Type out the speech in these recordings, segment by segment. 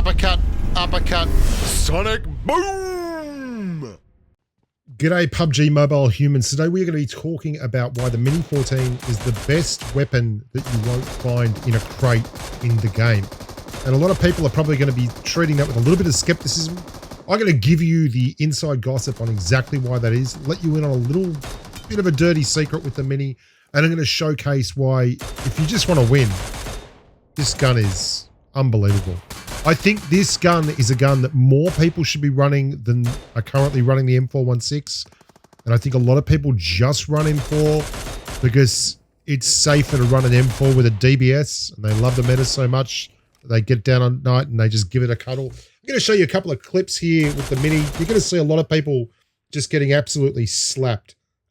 Uppercut, uppercut, sonic boom! G'day PUBG mobile humans. Today we're going to be talking about why the Mini-14 is the best weapon that you won't find in a crate in the game. And a lot of people are probably going to be treating that with a little bit of skepticism. I'm going to give you the inside gossip on exactly why that is, let you in on a little bit of a dirty secret with the Mini, and I'm going to showcase why, if you just want to win, this gun is unbelievable. I think this gun is a gun that more people should be running than are currently running the M416. And I think a lot of people just run M4 because it's safer to run an M4 with a DBS, and they love the meta so much that they get down on night and they just give it a cuddle. I'm going to show you a couple of clips here with the Mini. You're going to see a lot of people just getting absolutely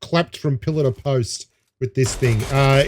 clapped from pillar to post with this thing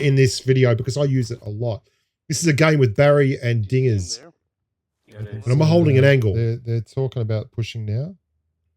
in this video because I use it a lot. This is a game with Barry and Dingers. And I'm holding an angle. They're talking about pushing now.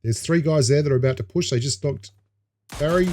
There's 3 guys there that are about to push. They just knocked Barry.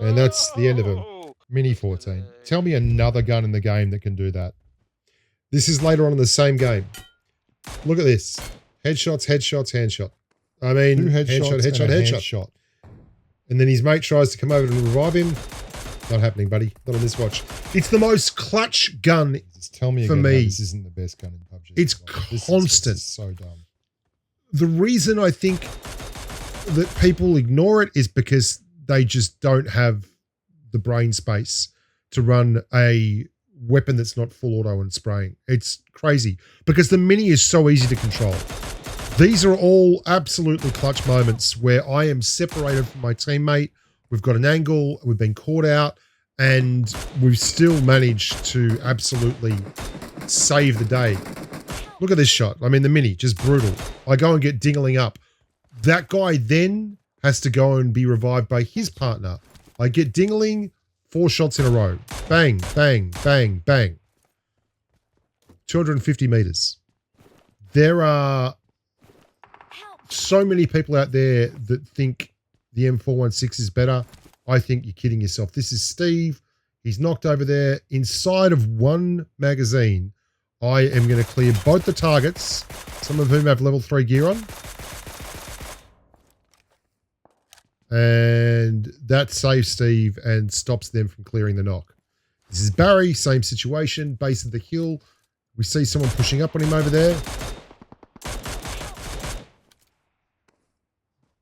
And that's the end of him. Mini-14. Tell me another gun in the game that can do that. This is later on in the same game. Look at this. Headshots, headshots, handshot. I mean, headshot. And then his mate tries to come over and revive him. Not happening, buddy. Not on this watch. It's the most clutch gun. Just tell me for again, me. This isn't the best gun in PUBG. It's constant. This is so dumb. The reason I think that people ignore it is because they just don't have the brain space to run a weapon that's not full auto and spraying. It's crazy because the Mini is so easy to control. These are all absolutely clutch moments where I am separated from my teammate. We've got an angle, we've been caught out, and we've still managed to absolutely save the day. Look at this shot. I mean, the Mini, just brutal. I go and get dingling up. That guy then has to go and be revived by his partner. I get dingling, 4 shots in a row. Bang, bang, bang, bang. 250 meters. There are so many people out there that think the M416 is better. I think you're kidding yourself. This is Steve. He's knocked over there. Inside of 1 magazine, I am going to clear both the targets, some of whom have level 3 gear on. And that saves Steve and stops them from clearing the knock. This is Barry, same situation, base of the hill. We see someone pushing up on him over there.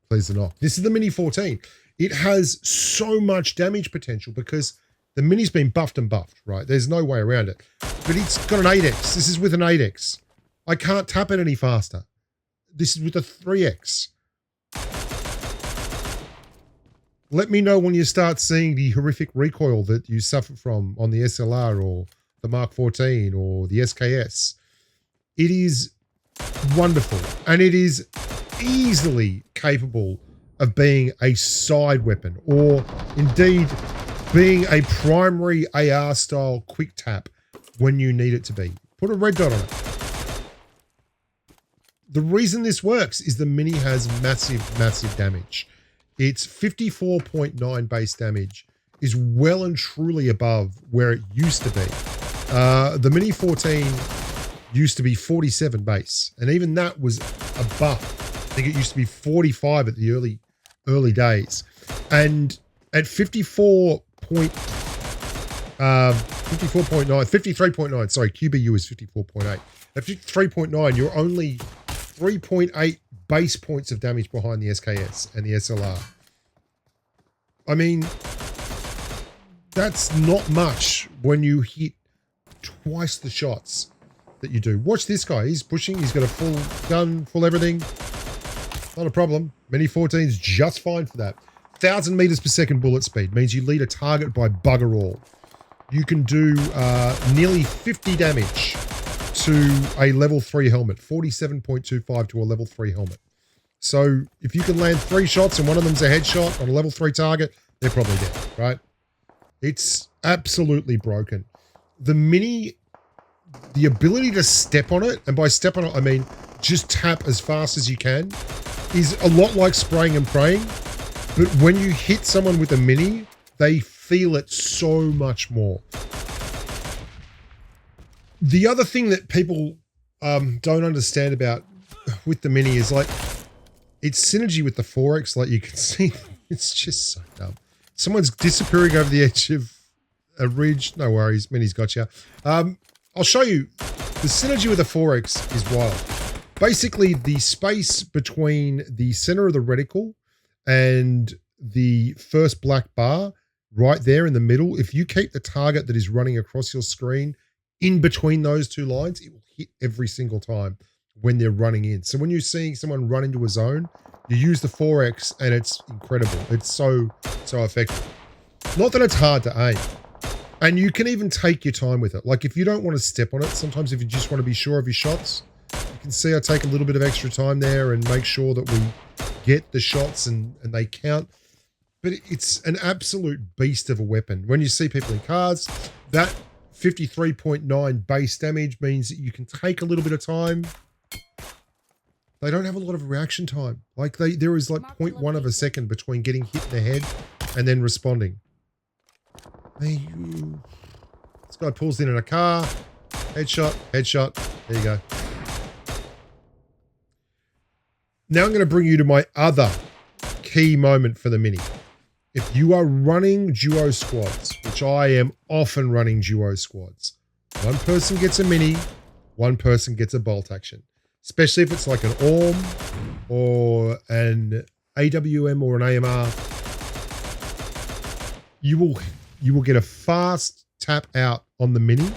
Plays the knock. This is the Mini-14. It has so much damage potential because the Mini's been buffed and buffed, right? There's no way around it. But it's got an 8x. This is with an 8x. I can't tap it any faster. This is with a 3x. Let me know when you start seeing the horrific recoil that you suffer from on the SLR or the Mark 14 or the SKS. It is wonderful, and it is easily capable of being a side weapon or indeed being a primary AR style quick tap when you need it to be. Put a red dot on it. The reason this works is the Mini has massive damage. Its 54.9 base damage is well and truly above where it used to be. The Mini-14 used to be 47 base, and even that was a buff. I think it used to be 45 at the early days. And at 53.9, sorry, QBU is 54.8. At 53.9, you're only 3.8 base points of damage behind the SKS and the SLR. I mean, that's not much when you hit twice the shots that you do. Watch this guy. He's pushing. He's got a full gun, full everything. Not a problem. Mini-14 is just fine for that. 1,000 meters per second bullet speed means you lead a target by bugger all. You can do nearly 50 damage to a level 3 helmet. 47.25 to a level 3 helmet. So if you can land 3 shots and one of them's a headshot on a level 3 target, they're probably dead, right? It's absolutely broken. The Mini, the ability to step on it, and by step on it, I mean just tap as fast as you can, is a lot like spraying and praying. But when you hit someone with a Mini, they feel it so much more. The other thing that people don't understand about with the Mini is like its synergy with the 4X. Like you can see, it's just so dumb. Someone's disappearing over the edge of a ridge. No worries, Mini's got you. I'll show you. The synergy with the 4X is wild. Basically, the space between the center of the reticle and the first black bar right there in the middle, if you keep the target that is running across your screen in between those two lines, it will hit every single time when they're running in. So when you're seeing someone run into a zone, you use the 4X and it's incredible. It's so effective. Not that it's hard to aim. And you can even take your time with it. Like if you don't want to step on it, sometimes if you just want to be sure of your shots, you can see I take a little bit of extra time there and make sure that we get the shots and they count. But it's an absolute beast of a weapon. When you see people in cars, that 53.9 base damage means that you can take a little bit of time. They don't have a lot of reaction time. Like there is like 0.1 of a second between getting hit in the head and then responding. This guy pulls in a car. Headshot, headshot. There you go. Now I'm going to bring you to my other key moment for the Mini. If you are running duo squads, which I am often running duo squads, one person gets a Mini, one person gets a bolt action. Especially if it's like an AWM or an AWM or an AMR. You will get a fast tap out on the Mini,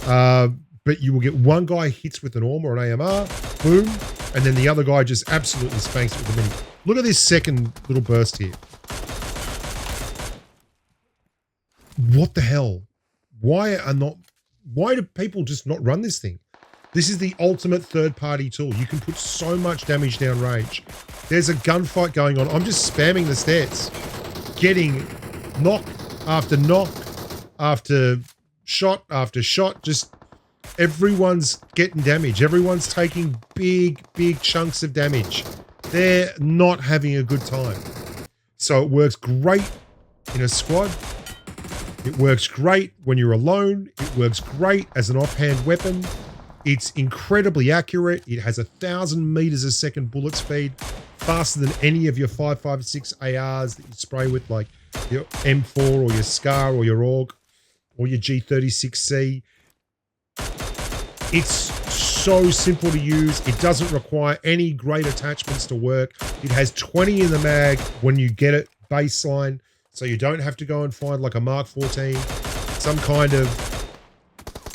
but you will get one guy hits with an AWM or an AMR, boom, and then the other guy just absolutely spanks it with the Mini. Look at this second little burst here. What the hell? Why do people just not run this thing? This is the ultimate third-party tool. You can put so much damage down range. There's a gunfight going on. I'm just spamming the stats, getting knock after shot. Just everyone's getting damage. Everyone's taking big chunks of damage. They're not having a good time. So it works great in a squad. It works great when you're alone. It works great as an offhand weapon. It's incredibly accurate. It has 1,000 meters a second bullet speed, faster than any of your 5.56 ARs that you spray with, like your M4 or your SCAR or your AUG or your G36C. It's so simple to use. It doesn't require any great attachments to work. It has 20 in the mag when you get it baseline, so you don't have to go and find like a Mark 14, some kind of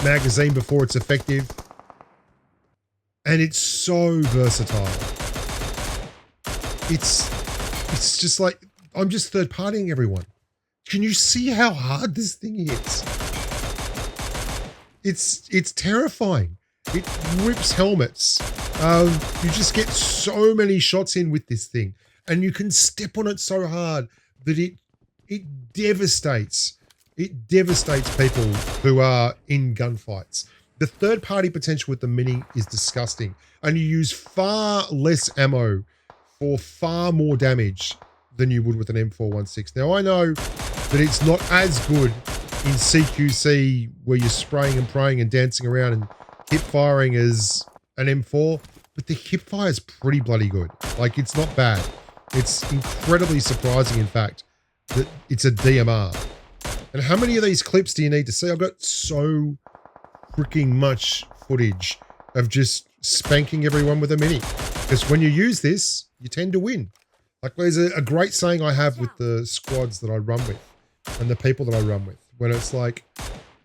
magazine before it's effective. And it's so versatile. It's just like, I'm just third-partying everyone. Can you see how hard this thing is? It's terrifying. It rips helmets. You just get so many shots in with this thing. And you can step on it so hard that it devastates. It devastates people who are in gunfights. The third-party potential with the Mini is disgusting, and you use far less ammo for far more damage than you would with an M416. Now, I know that it's not as good in CQC where you're spraying and praying and dancing around and hip-firing as an M4, but the hip-fire is pretty bloody good. Like, it's not bad. It's incredibly surprising, in fact, that it's a DMR. And how many of these clips do you need to see? I've got so freaking much footage of just spanking everyone with a Mini, because when you use this you tend to win. Like there's a great saying I have with the squads that I run with and the people that I run with, when it's like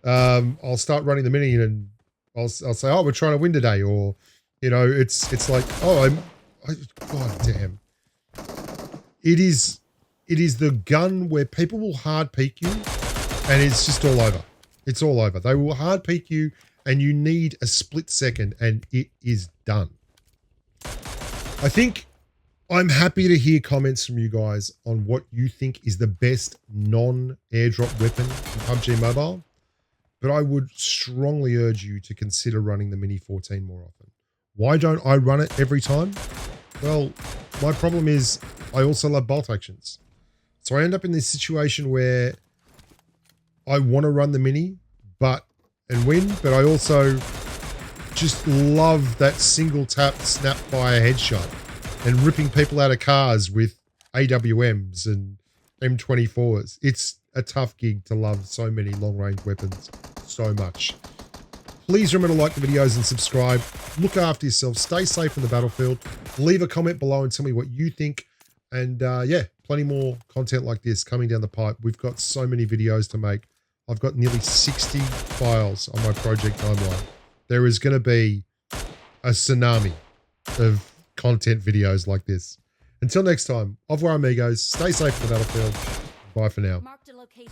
I'll start running the Mini and I'll say, oh, we're trying to win today, or you know, it's like, oh, god damn, it is the gun where people will hard peek you and it's just all over. It's all over. They will hard peek you and you need a split second and it is done. I think I'm happy to hear comments from you guys on what you think is the best non-airdrop weapon in PUBG Mobile, but I would strongly urge you to consider running the Mini-14 more often. Why don't I run it every time? Well, my problem is I also love bolt actions. So I end up in this situation where I want to run the Mini, but and win, but I also just love that single tap snap fire headshot and ripping people out of cars with AWMs and M24s. It's a tough gig to love so many long-range weapons so much. Please remember to like the videos and subscribe. Look after yourself. Stay safe in the battlefield. Leave a comment below and tell me what you think. And yeah, plenty more content like this coming down the pipe. We've got so many videos to make. I've got nearly 60 files on my project timeline. There is going to be a tsunami of content videos like this. Until next time, au revoir amigos. Stay safe in the battlefield. Bye for now. Marked a location.